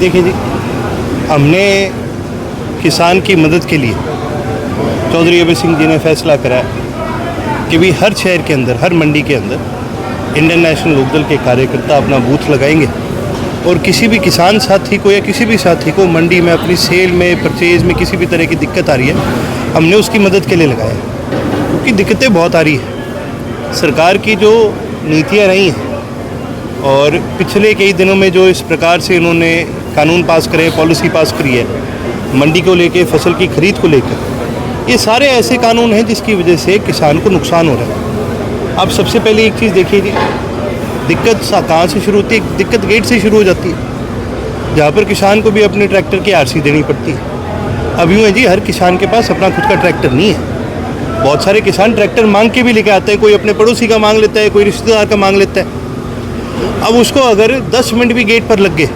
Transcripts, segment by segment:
देखिए जी, हमने किसान की मदद के लिए चौधरी अभय सिंह जी ने फैसला करा कि भी हर शहर के अंदर, हर मंडी के अंदर इंडियन नेशनल लोकदल के कार्यकर्ता अपना बूथ लगाएंगे और किसी भी किसान साथी को या किसी भी साथी को मंडी में अपनी सेल में, परचेज में किसी भी तरह की दिक्कत आ रही है, हमने उसकी मदद के लिए लगाया, क्योंकि दिक्कतें बहुत आ रही है। सरकार की जो नीतियाँ रही हैं और पिछले कई दिनों में जो इस प्रकार से इन्होंने कानून पास करे, पॉलिसी पास करी है मंडी को लेके, फसल की खरीद को लेकर, ये सारे ऐसे कानून हैं जिसकी वजह से किसान को नुकसान हो रहा है। अब सबसे पहले एक चीज़ देखिए जी, दिक्कत कहाँ से शुरू होती है? दिक्कत गेट से शुरू हो जाती है, जहाँ पर किसान को भी अपने ट्रैक्टर की आरसी देनी पड़ती है। अब यूँ है जी, हर किसान के पास अपना खुद का ट्रैक्टर नहीं है। बहुत सारे किसान ट्रैक्टर मांग के भी लेके आते हैं, कोई अपने पड़ोसी का मांग लेता है, कोई रिश्तेदार का मांग लेता है। अब उसको अगर 10 मिनट भी गेट पर लग गए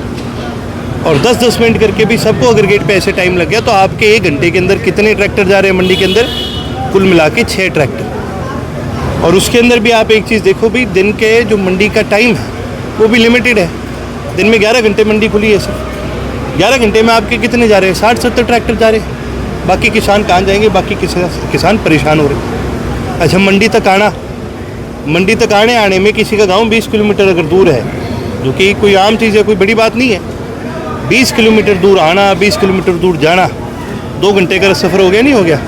और 10-10 मिनट करके भी सबको अगर गेट पे ऐसे टाइम लग गया, तो आपके 1 घंटे के अंदर कितने ट्रैक्टर जा रहे हैं मंडी के अंदर? कुल मिला के 6 ट्रैक्टर। और उसके अंदर भी आप एक चीज़ देखो भी, दिन के जो मंडी का टाइम है वो भी लिमिटेड है। दिन में 11 घंटे मंडी खुली है सिर्फ। 11 घंटे में आपके कितने जा रहे हैं? 60-70 ट्रैक्टर जा रहे हैं। बाकी किसान कहाँ जाएंगे? बाकी किसान परेशान हो रहे हैं। अच्छा, मंडी तक आने में किसी का गाँव 20 किलोमीटर अगर दूर है, जो कि कोई आम चीज़ है, कोई बड़ी बात नहीं है। 20 किलोमीटर दूर आना, 20 किलोमीटर दूर जाना, 2 घंटे का सफ़र हो गया, नहीं हो गया?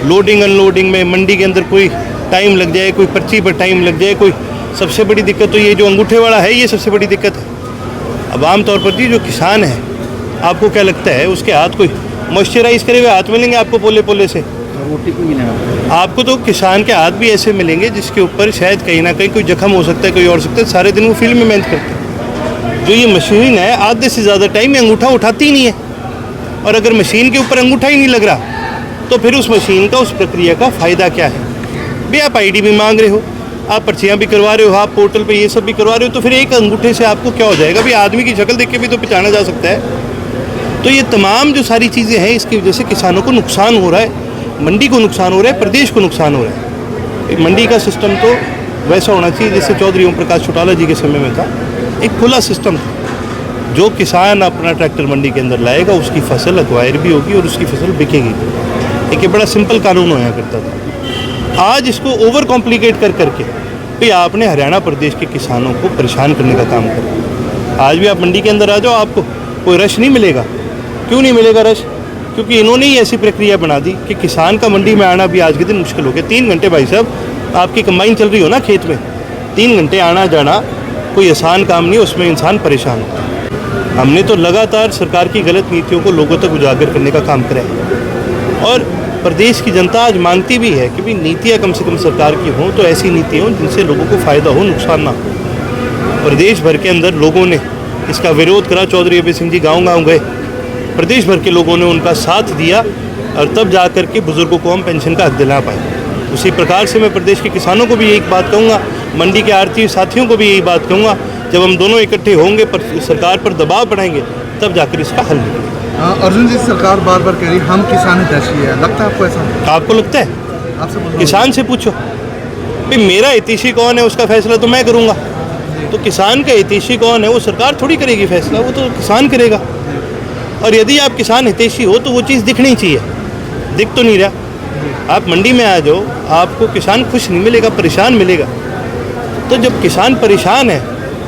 लोडिंग अनलोडिंग में मंडी के अंदर कोई टाइम लग जाए, कोई पर्ची पर टाइम लग जाए, कोई सबसे बड़ी दिक्कत तो ये जो अंगूठे वाला है, ये सबसे बड़ी दिक्कत है। अब आमतौर पर जी जो किसान है, आपको क्या लगता है उसके हाथ कोई मॉइस्चराइज करे हुए हाथ मिलेंगे आपको पोले पोले से? रोटी को मिलेगा आपको तो किसान के हाथ भी ऐसे मिलेंगे जिसके ऊपर शायद कहीं ना कहीं कोई जख्म हो सकता है, कोई और सकता है। सारे दिन वो फील्ड में मेहनत करते हैं। जो ये मशीन है, आधे से ज़्यादा टाइम अंगूठा उठाती ही नहीं है, और अगर मशीन के ऊपर अंगूठा ही नहीं लग रहा तो फिर उस मशीन का, उस प्रक्रिया का फ़ायदा क्या है? भी आप आईडी भी मांग रहे हो, आप पर्चियाँ भी करवा रहे हो, आप पोर्टल पे ये सब भी करवा रहे हो, तो फिर एक अंगूठे से आपको क्या हो जाएगा? भी आदमी की शक्ल देख के भी तो पहचाना जा सकता है। तो ये तमाम जो सारी चीज़ें हैं, इसकी वजह से किसानों को नुकसान हो रहा है, मंडी को नुकसान हो रहा है, प्रदेश को नुकसान हो रहा है। मंडी का सिस्टम तो वैसा होना चाहिए जैसे चौधरी ओम प्रकाश चौटाला जी के समय में था, एक खुला सिस्टम था। जो किसान अपना ट्रैक्टर मंडी के अंदर लाएगा, उसकी फसल एक्वायर भी होगी और उसकी फसल बिकेगी। एक बड़ा सिंपल कानून होया करता था। आज इसको ओवर कॉम्प्लिकेट करके भी आपने हरियाणा प्रदेश के किसानों को परेशान करने का काम करा। आज भी आप मंडी के अंदर आ जाओ, आपको कोई रश नहीं मिलेगा। क्यों नहीं मिलेगा रश? क्योंकि इन्होंने ही ऐसी प्रक्रिया बना दी कि किसान का मंडी में आना भी आज के दिन मुश्किल हो गया। 3 घंटे भाई साहब, आपकी कंबाइन चल रही हो ना खेत में, 3 घंटे आना जाना कोई आसान काम नहीं, उसमें इंसान परेशान होता है। हमने तो लगातार सरकार की गलत नीतियों को लोगों तक उजागर करने का काम करा है, और प्रदेश की जनता आज मांगती भी है कि भी नीतियाँ कम से कम सरकार की हों, तो ऐसी नीति हों जिनसे लोगों को फ़ायदा हो, नुकसान ना हो। प्रदेश भर के अंदर लोगों ने इसका विरोध करा। चौधरी अभय सिंह जी गाँव गए, प्रदेश भर के लोगों ने उनका साथ दिया, और तब जा कर के बुज़ुर्गों को हम पेंशन का हक दिला पाए। उसी प्रकार से मैं प्रदेश के किसानों को भी यही बात कहूँगा, मंडी के आढ़ती साथियों को भी यही बात कहूँगा, जब हम दोनों इकट्ठे होंगे, सरकार पर दबाव बढ़ाएंगे, तब जाकर इसका हल निकलेगा। अर्जुन जी, सरकार बार बार कह रही है हम किसान हितैषी है, लगता है आपको ऐसा? आपको लगता है? आपसे किसान से पूछो भाई, मेरा हितैषी कौन है, उसका फैसला तो मैं करूँगा। तो किसान का हितैषी कौन है, वो सरकार थोड़ी करेगी फैसला, वो तो किसान करेगा। और यदि आप किसान हितैषी हो तो वो चीज़ दिखनी चाहिए, दिख तो नहीं रहा। आप मंडी में आ जाओ, आपको किसान खुश नहीं मिलेगा, परेशान मिलेगा। तो जब किसान परेशान है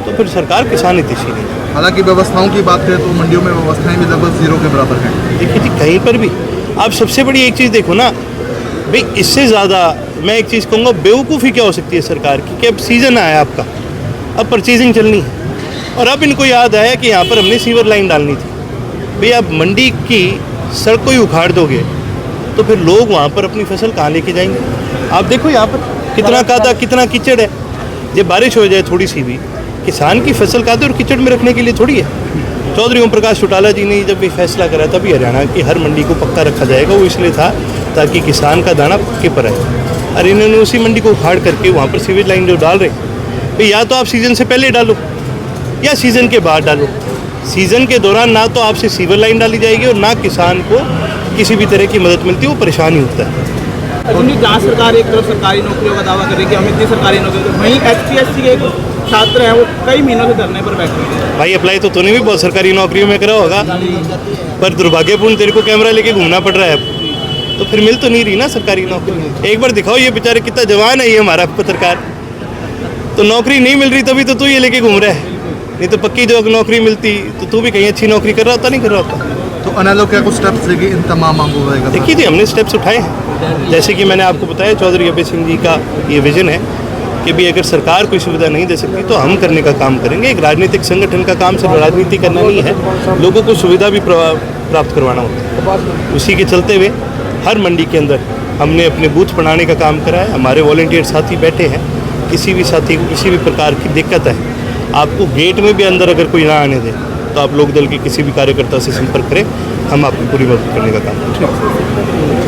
तो फिर सरकार किसान हितैषी नहीं। हालांकि व्यवस्थाओं की बात करें तो मंडियों में व्यवस्थाएं भी लगभग 0 के बराबर हैं। देखिए जी, कहीं पर भी आप सबसे बड़ी एक चीज़ देखो ना भाई, इससे ज़्यादा मैं एक चीज़ कहूँगा, बेवकूफ़ी क्या हो सकती है सरकार की कि अब सीज़न आया आपका, अब परचेजिंग चलनी है, और अब इनको याद आया कि यहाँ पर हमने सीवर लाइन डालनी थी। भाई आप मंडी की सड़क को ही उखाड़ दोगे तो फिर लोग वहाँ पर अपनी फसल कहाँ लेके जाएंगे? आप देखो यहाँ पर कितना कादा, कितना कीचड़ है। जब बारिश हो जाए थोड़ी सी भी, किसान की फसल कादे और कीचड़ में रखने के लिए थोड़ी है। चौधरी ओम प्रकाश चौटाला जी ने जब ये फैसला करा था भी हरियाणा की हर मंडी को पक्का रखा जाएगा, वो इसलिए था ताकि किसान का दाना पक्के पर आए। और इन्होंने उसी मंडी को उखाड़ करके वहाँ पर सीवेज लाइन जो डाल रहे हैं, भाई या तो आप सीज़न से पहले डालो या सीज़न के बाद डालो। सीज़न के दौरान ना तो आपसे सीवर लाइन डाली जाएगी और ना किसान को किसी भी तरह की मदद मिलती है, वो परेशान ही होता है। जहाँ सरकार एक तरफ सरकारी नौकरियों का दावा कर रही है कि हम इतनी सरकारी नौकरी, वहीं HPSC के छात्र हैं वो कई महीनों से धरने पर बैठे हैं। भाई अप्लाई तो तूने भी बहुत सरकारी नौकरियों में करा होगा, पर दुर्भाग्यपूर्ण तेरे को कैमरा लेके घूमना पड़ रहा है, तो फिर मिल तो नहीं रही ना सरकारी नौकरी। एक बार दिखाओ ये बेचारे कितना जवान है ये हमारा पत्रकार, तो नौकरी नहीं मिल रही तभी तो तू ये लेके घूम रहा है, नहीं तो पक्की जो नौकरी मिलती तो तू भी कहीं अच्छी नौकरी कर रहा होता, नहीं कर रहा होता। तो अनलो क्या कुछ स्टेप्स लेगी इन तमाम मांगों रहेगा? देखिए जी, हमने स्टेप्स उठाए हैं, जैसे कि मैंने आपको बताया चौधरी अभय सिंह जी का ये विजन है कि भी अगर सरकार कोई सुविधा नहीं दे सकती तो हम करने का काम करेंगे। एक राजनीतिक संगठन का काम सिर्फ राजनीति करना नहीं है, लोगों को सुविधा भी प्राप्त करवाना होता है। उसी के चलते हुए हर मंडी के अंदर हमने अपने बूथ बनाने का काम करा है। हमारे वॉलंटियर साथी बैठे हैं, किसी भी साथी को किसी भी प्रकार की दिक्कत है, आपको गेट में भी अंदर अगर कोई ना आने दे तो आप लोक दल के किसी भी कार्यकर्ता से संपर्क करें, हम आपकी पूरी मदद करने का काम करें।